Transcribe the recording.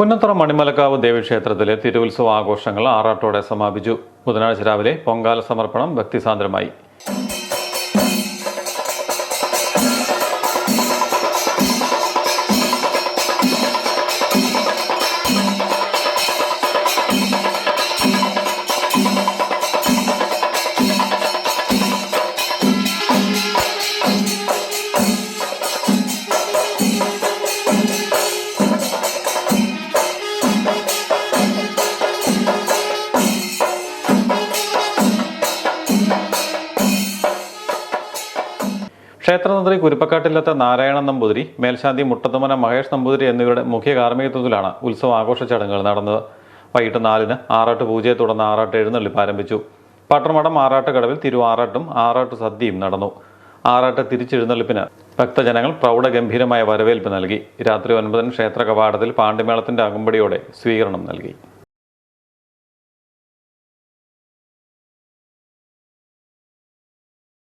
പുന്നത്തറ മണിമലക്കാവ് ദേവീക്ഷേത്രത്തിലെ തിരുവുത്സവ ആഘോഷങ്ങൾ ആറാട്ടോടെ സമാപിച്ചു. ബുധനാഴ്ച രാവിലെ പൊങ്കാല സമർപ്പണം ഭക്തിസാന്ദ്രമായി. ക്ഷേത്രതന്ത്രി കുരുപ്പക്കാട്ടില്ലത്തെ നാരായണൻ നമ്പൂതിരി, മേൽശാന്തി മുട്ടത്തുമന മഹേഷ് നമ്പൂതിരി എന്നിവരുടെ മുഖ്യ കാർമ്മികത്വത്തിലാണ് ഉത്സവ ആഘോഷ ചടങ്ങുകൾ നടന്നത്. വൈകിട്ട് 4-ന് ആറാട്ട് പൂജയെ തുടർന്ന് ആറാട്ട് എഴുന്നള്ളിപ്പ് ആരംഭിച്ചു. പട്ടർമഠം ആറാട്ട് കടവിൽ തിരുവാറാട്ടും ആറാട്ട് സദ്യയും നടന്നു. ആറാട്ട് തിരിച്ചെഴുന്നള്ളിപ്പിന് ഭക്തജനങ്ങൾ പ്രൗഢഗംഭീരമായ വരവേൽപ്പ് നൽകി. രാത്രി 9-ന് ക്ഷേത്ര കവാടത്തിൽ പാണ്ടിമേളത്തിന്റെ അകമ്പടിയോടെ സ്വീകരണം നൽകി.